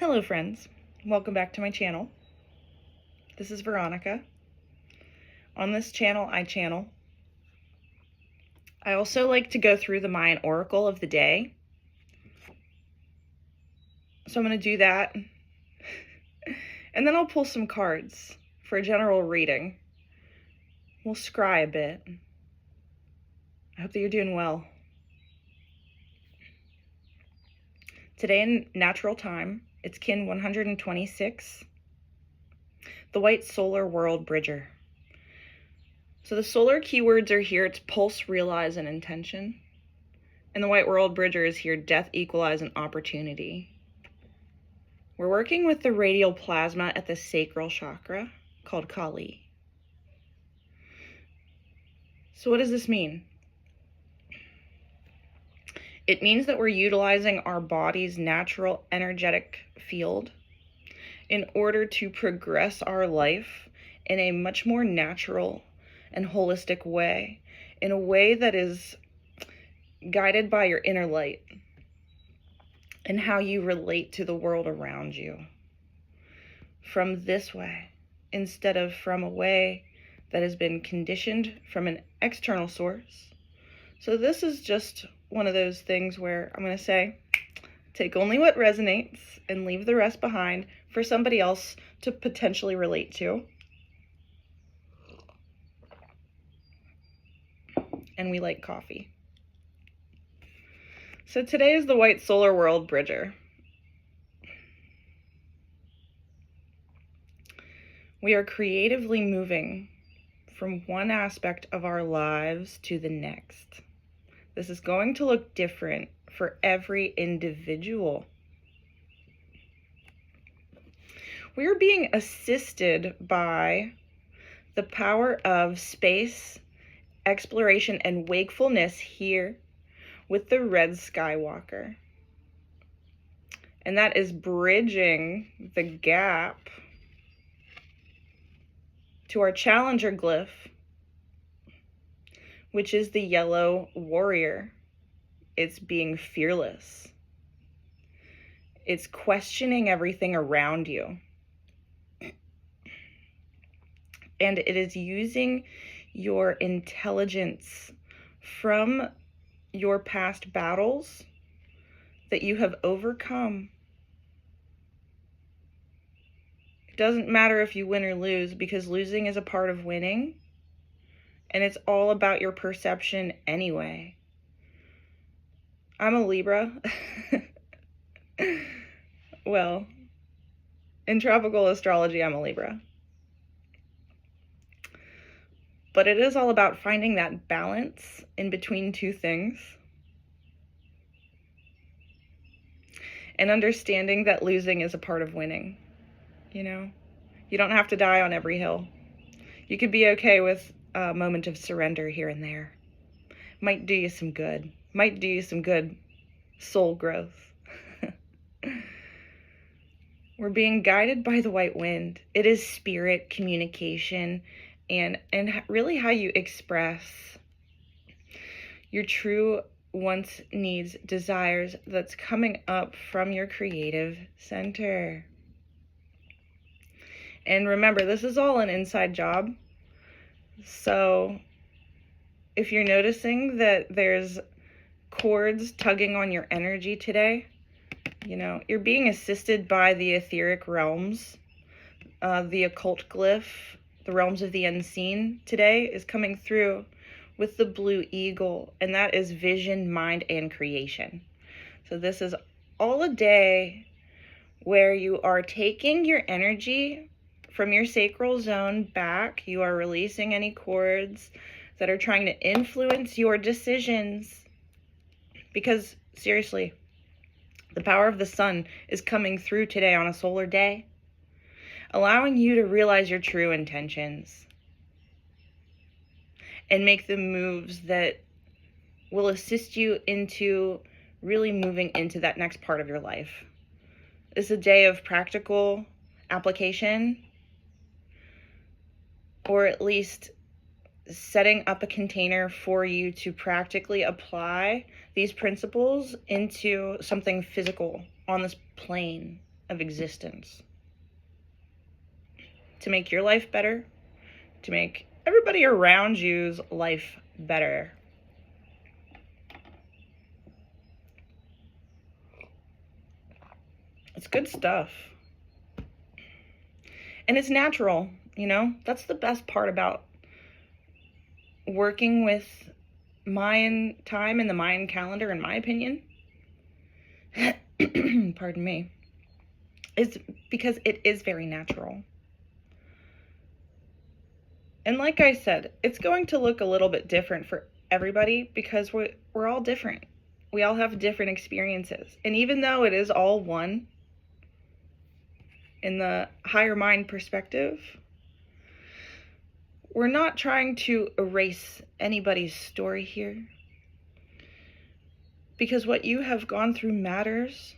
Hello friends, welcome back to my channel. This is Veronica. On this channel, I channel. I also like to go through the Mayan Oracle of the day. So I'm going to do that. And then I'll pull some cards for a general reading. We'll scry a bit. I hope that you're doing well. Today in natural time, it's kin 126, the White Solar World Bridger. So the solar keywords are here. It's pulse, realize, and intention. And the White World Bridger is here, death, equalize, and opportunity. We're working with the radial plasma at the sacral chakra called Kali. So what does this mean? It means that we're utilizing our body's natural energetic field in order to progress our life in a much more natural and holistic way, in a way that is guided by your inner light and how you relate to the world around you from this way, instead of from a way that has been conditioned from an external source. So this is just one of those things where I'm going to say, take only what resonates and leave the rest behind for somebody else to potentially relate to. And we like coffee. So today is the White Solar World Bridger. We are creatively moving from one aspect of our lives to the next. This is going to look different for every individual. We are being assisted by the power of space, exploration, and wakefulness here with the Red Skywalker. And that is bridging the gap to our Challenger glyph, which is the Yellow Warrior. It's being fearless. It's questioning everything around you. And it is using your intelligence from your past battles that you have overcome. It doesn't matter if you win or lose, because losing is a part of winning. And it's all about your perception anyway. I'm a Libra. Well, in tropical astrology, I'm a Libra. But it is all about finding that balance in between two things. And understanding that losing is a part of winning. You know, you don't have to die on every hill. You could be okay with a moment of surrender here and there. Might do you some good. Might do you some good soul growth. We're being guided by the white wind. It is spirit communication and really how you express your true wants, needs, desires that's coming up from your creative center. And remember, this is all an inside job. So if you're noticing that there's cords tugging on your energy today, you know, you're being assisted by the etheric realms, the occult glyph, the realms of the unseen today is coming through with the blue eagle, and that is vision, mind, and creation. So this is all a day where you are taking your energy from your sacral zone back. You are releasing any cords that are trying to influence your decisions. Because seriously, the power of the sun is coming through today on a solar day, allowing you to realize your true intentions and make the moves that will assist you into really moving into that next part of your life. It's a day of practical application, or at least setting up a container for you to practically apply these principles into something physical on this plane of existence. To make your life better, to make everybody around you's life better. It's good stuff. And it's natural, you know? That's the best part about working with Mayan time and the Mayan calendar, in my opinion. Pardon me. Is because it is very natural. And like I said, it's going to look a little bit different for everybody because we're all different. We all have different experiences. And even though it is all one in the higher mind perspective, we're not trying to erase anybody's story here. Because what you have gone through matters.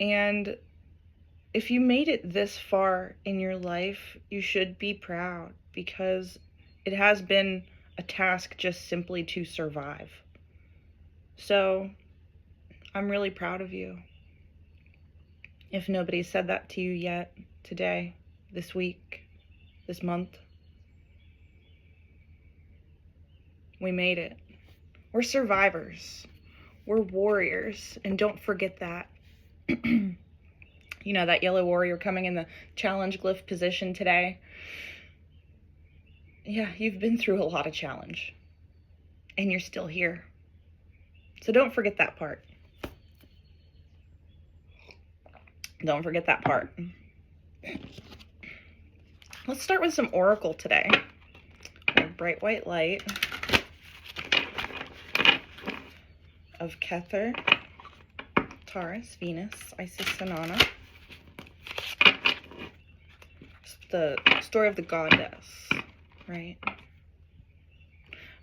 And if you made it this far in your life, you should be proud because it has been a task just simply to survive. So I'm really proud of you. If nobody said that to you yet, today, this week, this month, we made it. We're survivors. We're warriors. And don't forget that. You know, that yellow warrior coming in the challenge glyph position today. Yeah, you've been through a lot of challenge. And you're still here. So don't forget that part. Don't forget that part. Let's start with some oracle today. Bright white light of Kether, Taurus, Venus, Isis, Sanana. The story of the goddess, right?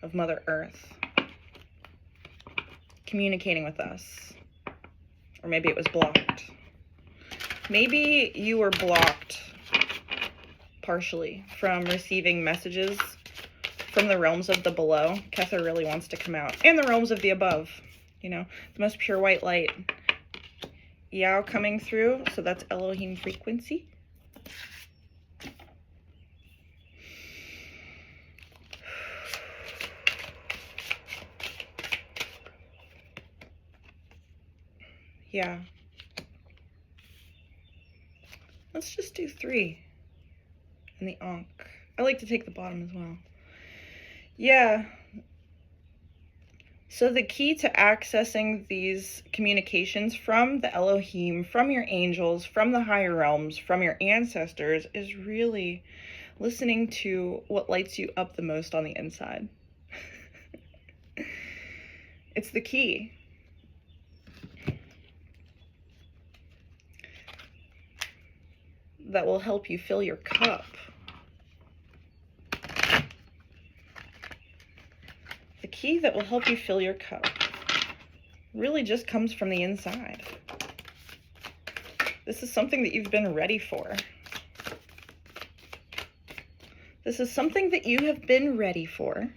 Of Mother Earth communicating with us. Or maybe it was blocked. Maybe you were blocked partially from receiving messages from the realms of the below. Kether really wants to come out. And the realms of the above. You know, the most pure white light. Yao coming through. So that's Elohim frequency. Yeah. Let's just do 3 in the Ankh. I like to take the bottom as well. Yeah. So the key to accessing these communications from the Elohim, from your angels, from the higher realms, from your ancestors is really listening to what lights you up the most on the inside. It's the key. That will help you fill your cup. The key that will help you fill your cup really just comes from the inside. This is something that you've been ready for. This is something that you have been ready for.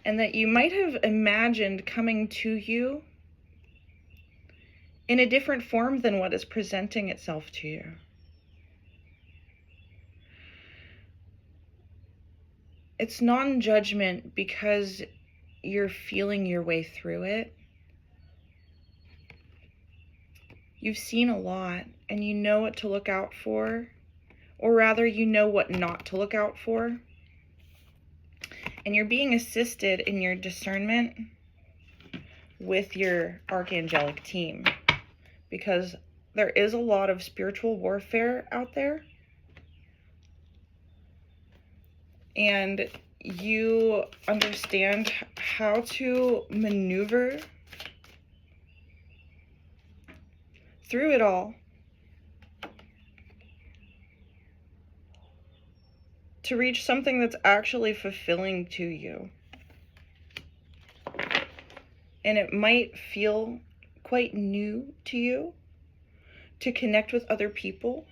And that you might have imagined coming to you in a different form than what is presenting itself to you. It's non-judgment because you're feeling your way through it. You've seen a lot and you know what to look out for, or rather you know what not to look out for. And you're being assisted in your discernment with your archangelic team. Because there is a lot of spiritual warfare out there. And you understand how to maneuver through it all to reach something that's actually fulfilling to you. And it might feel quite new to you to connect with other people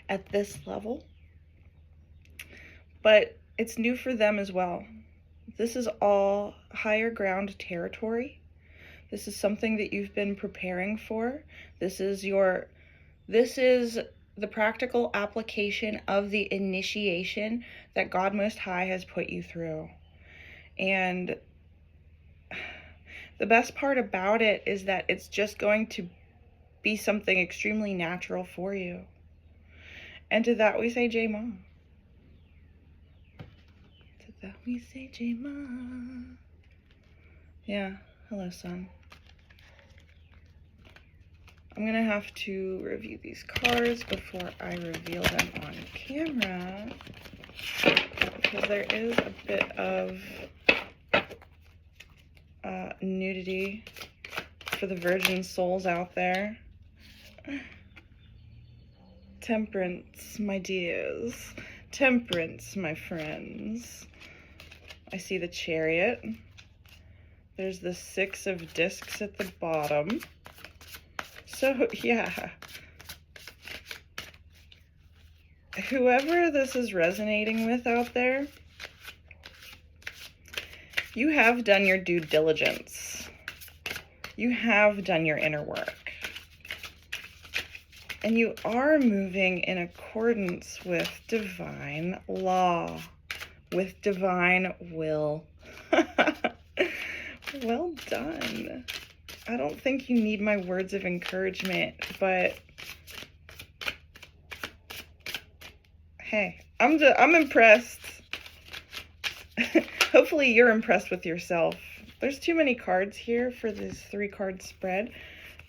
at this level, but it's new for them as well. This is all higher ground territory. This is something that you've been preparing for. This is the practical application of the initiation that God Most High has put you through. And the best part about it is that it's just going to be something extremely natural for you. And to that we say, J Ma. To that we say, J Ma. Yeah, hello, son. I'm gonna have to review these cards before I reveal them on camera, because there is a bit of nudity for the virgin souls out there. Temperance, my dears. Temperance, my friends. I see the Chariot. There's the 6 of discs at the bottom. So, yeah. Whoever this is resonating with out there, you have done your due diligence. You have done your inner work. And you are moving in accordance with divine law, with divine will. Well done. I don't think you need my words of encouragement, but hey, I'm impressed. Hopefully you're impressed with yourself. There's too many cards here for this 3-card spread,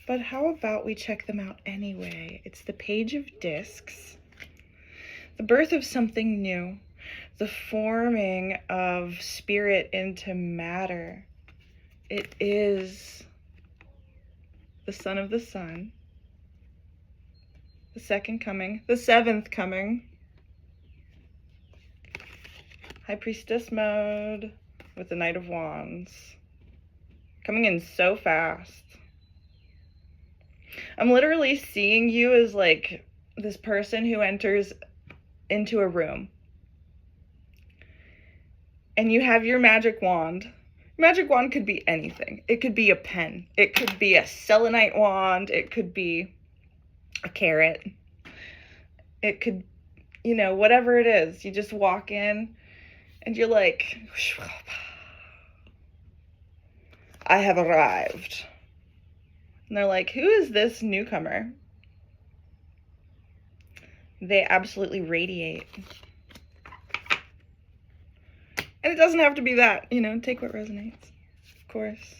but how about we check them out anyway? It's the Page of Discs, the birth of something new, the forming of spirit into matter. It is the Son of the Sun, the second coming, the 7th coming, High Priestess mode with the Knight of Wands, coming in so fast. I'm literally seeing you as like this person who enters into a room and you have your magic wand. Magic wand could be anything. It could be a pen. It could be a selenite wand. It could be a carrot. It could, you know, whatever it is. You just walk in and you're like, I have arrived. And they're like, who is this newcomer? They absolutely radiate. And it doesn't have to be that, you know, take what resonates. Of course,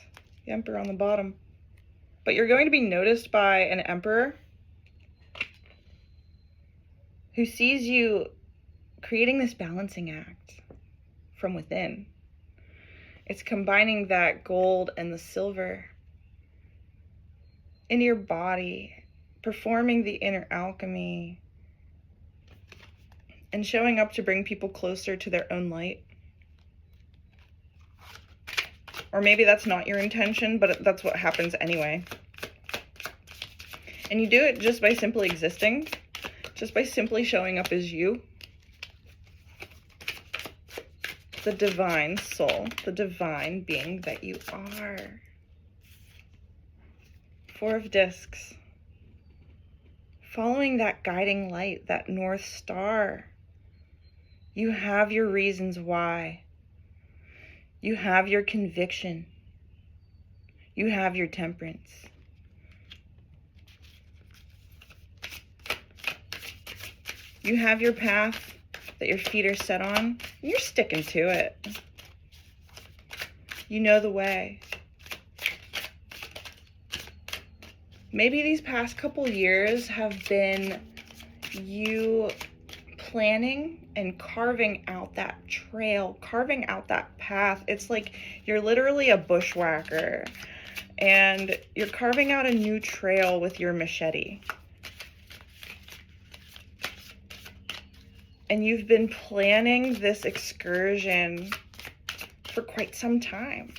the Emperor on the bottom. But you're going to be noticed by an Emperor who sees you creating this balancing act from within. It's combining that gold and the silver in your body, performing the inner alchemy, and showing up to bring people closer to their own light. Or maybe that's not your intention, but that's what happens anyway. And you do it just by simply existing, just by simply showing up as you. The divine soul, the divine being that you are. 4 of discs. Following that guiding light, that North Star. You have your reasons why. You have your conviction. You have your temperance. You have your path that your feet are set on, and you're sticking to it. You know the way. Maybe these past couple years have been you planning and carving out that trail, carving out that path. It's like you're literally a bushwhacker and you're carving out a new trail with your machete. And you've been planning this excursion for quite some time.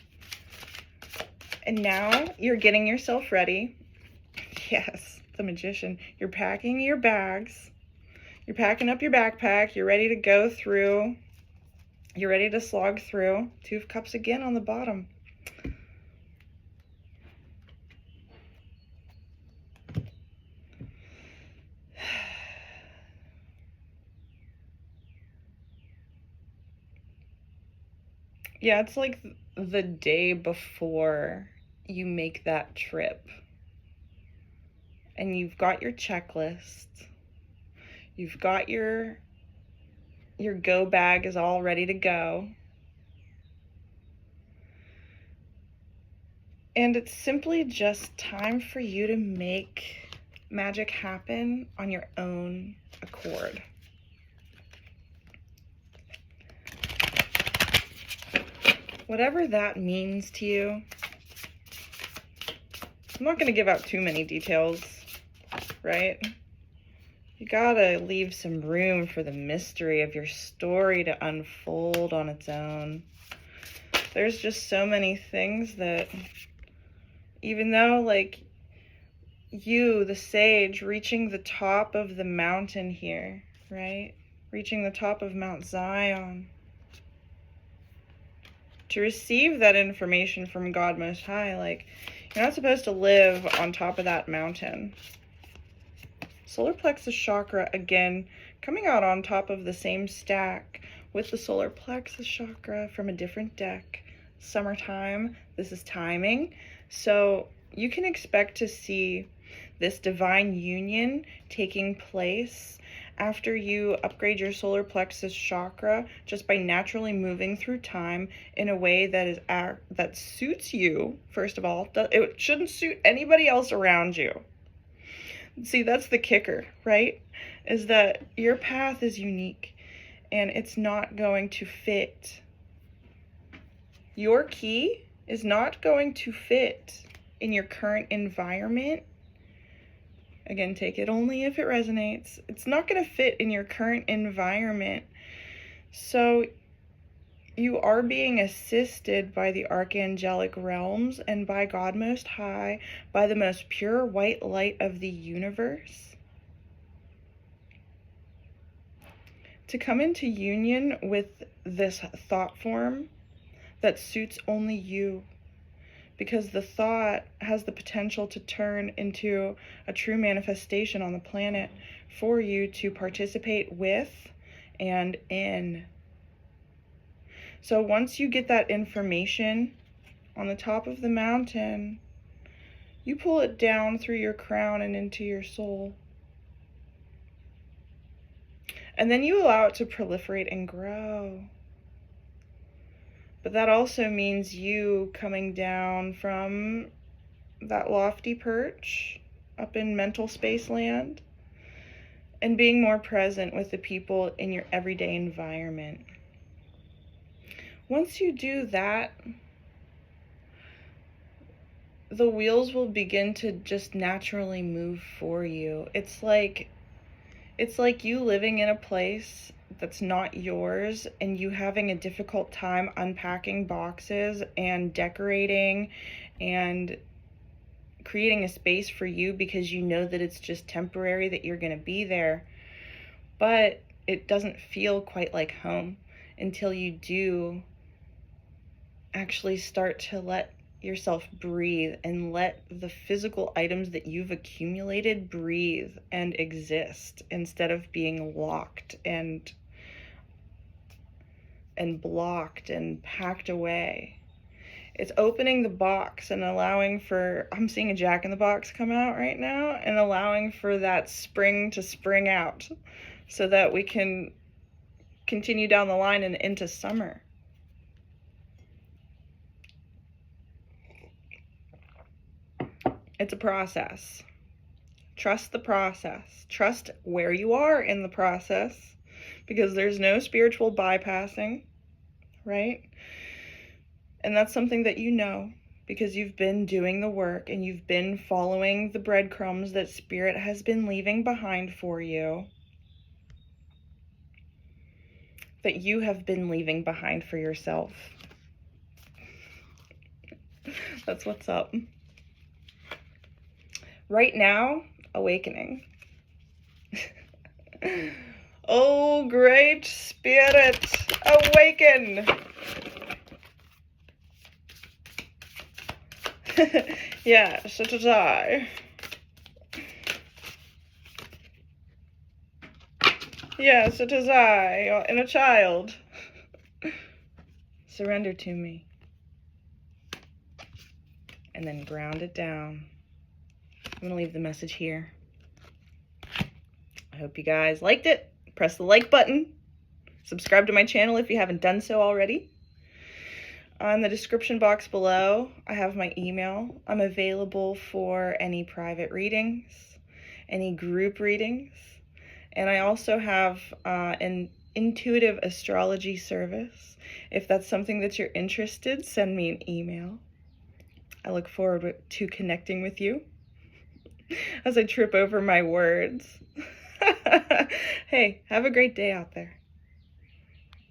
And now you're getting yourself ready. Yes, the Magician. You're packing your bags. You're packing up your backpack. You're ready to go through. You're ready to slog through. Two of Cups again on the bottom. Yeah, it's like the day before you make that trip. And you've got your checklist. You've got your go bag is all ready to go. And it's simply just time for you to make magic happen on your own accord. Whatever that means to you. I'm not going to give out too many details, right? You gotta leave some room for the mystery of your story to unfold on its own. There's just so many things that, even though, like, you, the sage, reaching the top of the mountain here, right? Reaching the top of Mount Zion, to receive that information from God Most High, like, you're not supposed to live on top of that mountain. Solar plexus chakra, again, coming out on top of the same stack with the solar plexus chakra from a different deck. Summertime, this is timing. So you can expect to see this divine union taking place after you upgrade your solar plexus chakra just by naturally moving through time in a way that suits you. First of all, it shouldn't suit anybody else around you. See, that's the kicker, right? Is that your path is unique and it's not going to fit. Your key is not going to fit in your current environment. Again, take it only if it resonates. It's not going to fit in your current environment. So you are being assisted by the archangelic realms and by God Most High, by the most pure white light of the universe, to come into union with this thought form that suits only you, because the thought has the potential to turn into a true manifestation on the planet for you to participate with and in. So once you get that information on the top of the mountain, you pull it down through your crown and into your soul. And then you allow it to proliferate and grow. But that also means you coming down from that lofty perch up in mental space land and being more present with the people in your everyday environment. Once you do that, the wheels will begin to just naturally move for you. It's like you living in a place that's not yours and you having a difficult time unpacking boxes and decorating and creating a space for you because you know that it's just temporary, that you're going to be there. But it doesn't feel quite like home until you do actually start to let yourself breathe and let the physical items that you've accumulated breathe and exist instead of being locked and blocked and packed away. It's opening the box and allowing for, I'm seeing a Jack in the Box come out right now, and allowing for that spring to spring out so that we can continue down the line and into summer. It's a process. Trust the process. Trust where you are in the process, because there's no spiritual bypassing, right? And that's something that you know because you've been doing the work and you've been following the breadcrumbs that Spirit has been leaving behind for you, that you have been leaving behind for yourself. That's what's up. Right now, awakening. Oh, great spirit, awaken. Yes, it is I. Yes, it is I, your inner child. Surrender to me. And then ground it down. I'm going to leave the message here. I hope you guys liked it. Press the like button. Subscribe to my channel if you haven't done so already. On the description box below, I have my email. I'm available for any private readings, any group readings, and I also have an intuitive astrology service. If that's something that you're interested, send me an email. I look forward to connecting with you as I trip over my words. Hey, have a great day out there.